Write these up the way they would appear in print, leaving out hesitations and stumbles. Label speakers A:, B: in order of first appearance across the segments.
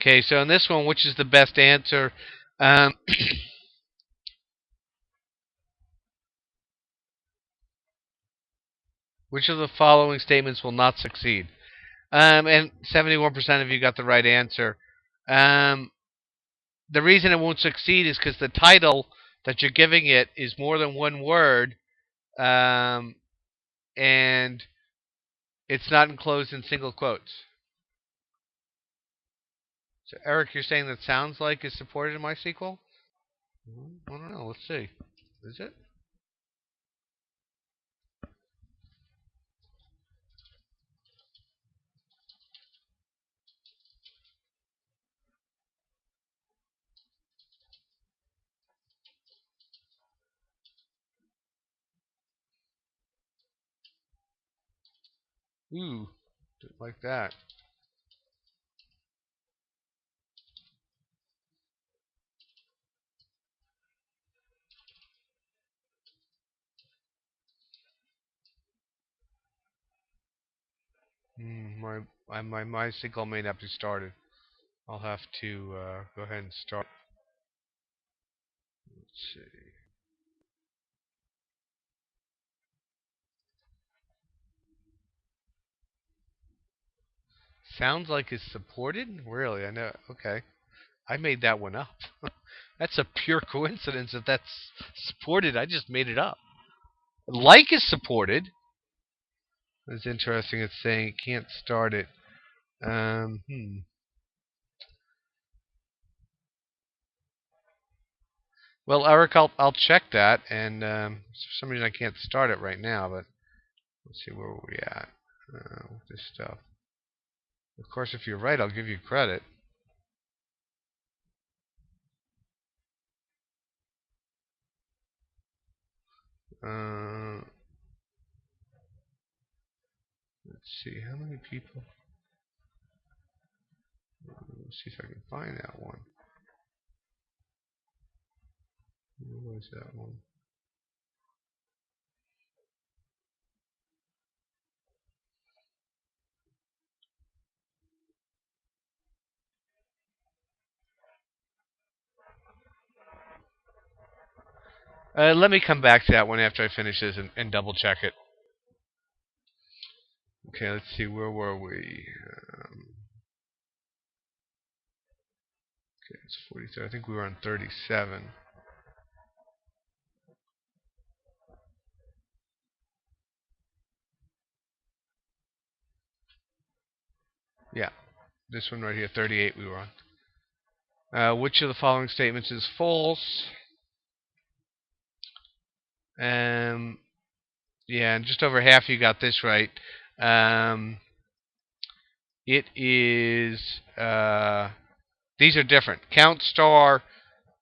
A: Okay, so in this one, which is the best answer? Um, which of the following statements will not succeed? And 71% of you got the right answer. Um, the reason it won't succeed is because the title that you're giving it is more than one word, um, and it's not enclosed in single quotes. So, Eric, you're saying that sounds like is supported in MySQL? I don't know. Let's see. Is it? Ooh, didn't like that. My MySQL may not be started. I'll have to go ahead and start. Let's see. Sounds like it's supported? Really? I know. Okay. I made that one up. That's a pure coincidence that that's supported. I just made it up. Like is supported. It's interesting. It's saying it can't start it. Hmm. Well, Eric, I'll check that, and for some reason I can't start it right now. But let's see where we at with this stuff. Of course, if you're right, I'll give you credit. Uh, let's see how many people. Let's see if I can find that one. Where was that one? Let me come back to that one after I finish this and double check it. Okay, let's see. Where were we? Okay, it's 43. I think we were on 37. Yeah, this one right here, 38. We were on. Which of the following statements is false? Um, yeah, and just over half you got this right. Um, it is. These are different. Count star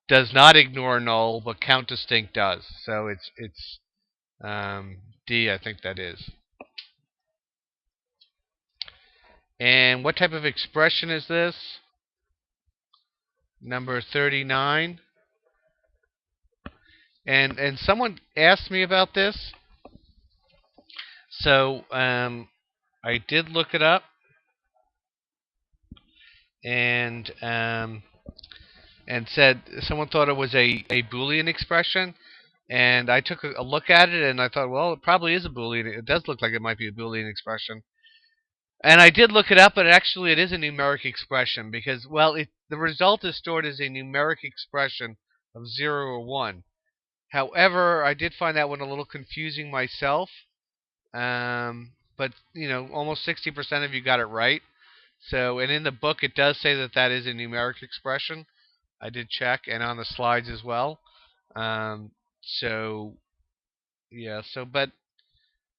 A: does not ignore null, but count distinct does. So it's D, I think that is. And what type of expression is this? Number 39. And someone asked me about this, so I did look it up, and said someone thought it was a Boolean expression, and I took a look at it, and I thought, well, it probably is a Boolean. It does look like it might be a Boolean expression. And I did look it up, but actually it is a numeric expression because, well, the result is stored as a numeric expression of 0 or 1. However, I did find that one a little confusing myself. But, almost 60% of you got it right. So, and in the book, it does say that that is a numeric expression. I did check, and on the slides as well. So, yeah. So, but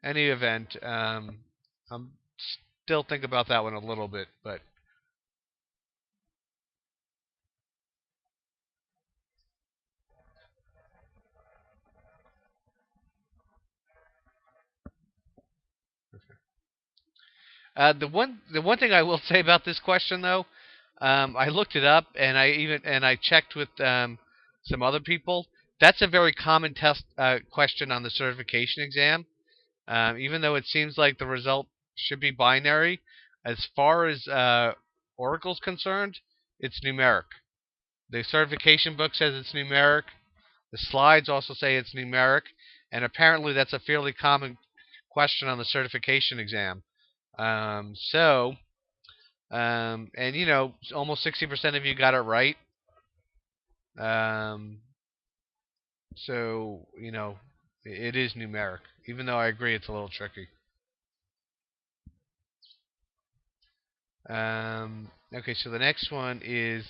A: any event, I'm still think about that one a little bit, but the one thing I will say about this question though, I looked it up and I checked with some other people. That's a very common test question on the certification exam. Even though it seems like the result should be binary, as far as Oracle's concerned, it's numeric. The certification book says it's numeric. The slides also say it's numeric, and apparently that's a fairly common question on the certification exam. And almost 60% of you got it right. Um, so it is numeric, even though I agree it's a little tricky. Okay, so the next one is,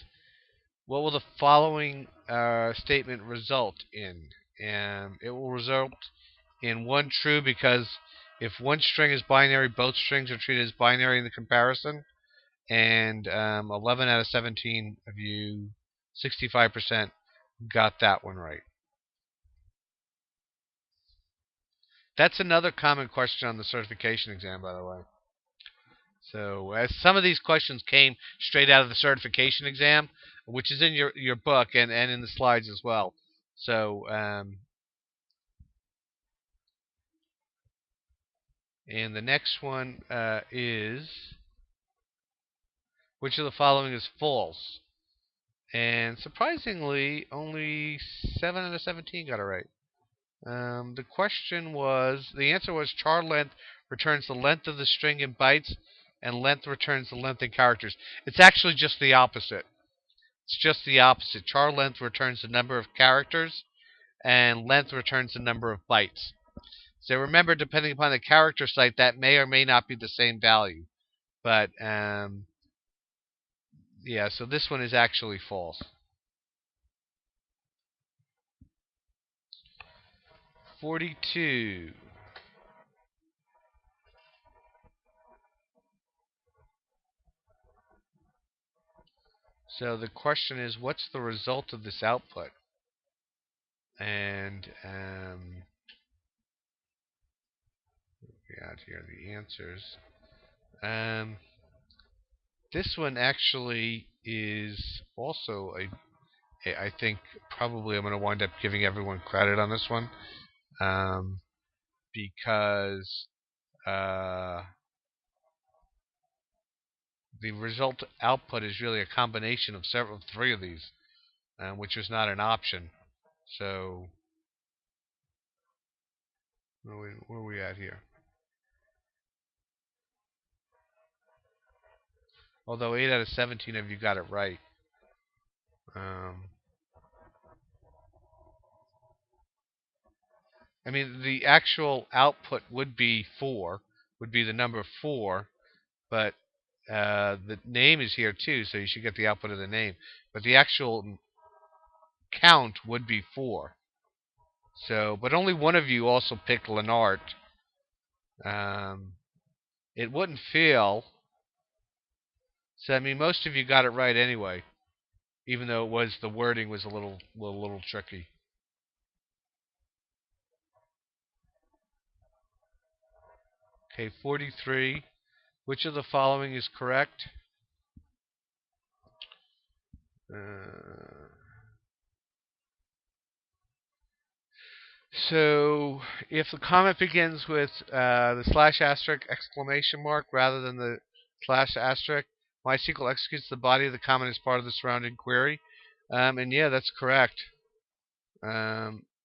A: what will the following statement result in? And it will result in one true because if one string is binary, both strings are treated as binary in the comparison. And 11 out of 17 of you, 65%, got that one right. That's another common question on the certification exam, by the way. So, as some of these questions came straight out of the certification exam, which is in your book and in the slides as well. So, and the next one is, which of the following is false? And surprisingly, only 7 out of 17 got it right. The answer was char length returns the length of the string in bytes, and length returns the length in characters. It's actually just the opposite. It's just the opposite. Char length returns the number of characters, and length returns the number of bytes. So remember, depending upon the character site, that may or may not be the same value. But, yeah, so this one is actually false. 42. So the question is, what's the result of this output? And out here the answers. This one actually is also I think probably I'm going to wind up giving everyone credit on this one, because the result output is really a combination of three of these, which is not an option. So where are we at here? Although 8 out of 17 of you got it right. I mean, the actual output would be 4, would be the number 4, but the name is here too, so you should get the output of the name. But the actual count would be 4. So, but only one of you also picked Lenart. It wouldn't fail. So, I mean, most of you got it right anyway, even though the wording was a little tricky. Okay, 43. Which of the following is correct? So, if the comment begins with the slash asterisk exclamation mark rather than the slash asterisk, MySQL executes the body of the comment as part of the surrounding query. And yeah, that's correct.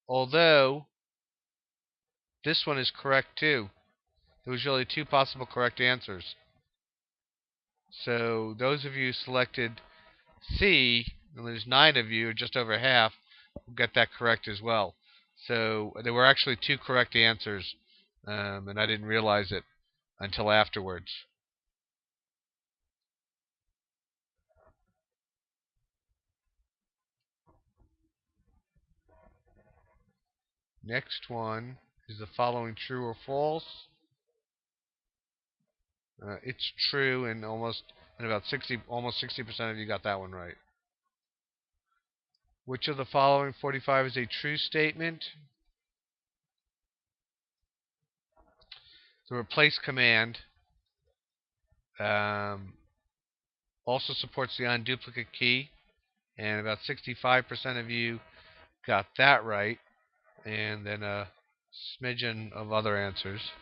A: Although, this one is correct too. There was really 2 possible correct answers. So, those of you selected C, and there's 9 of you, just over half, will get that correct as well. So there were actually 2 correct answers, and I didn't realize it until afterwards. Next one is the following true or false? It's true, and almost almost 60% of you got that one right. Which of the following 45 is a true statement? The replace command also supports the on-duplicate key, and about 65% of you got that right, and then a smidgen of other answers.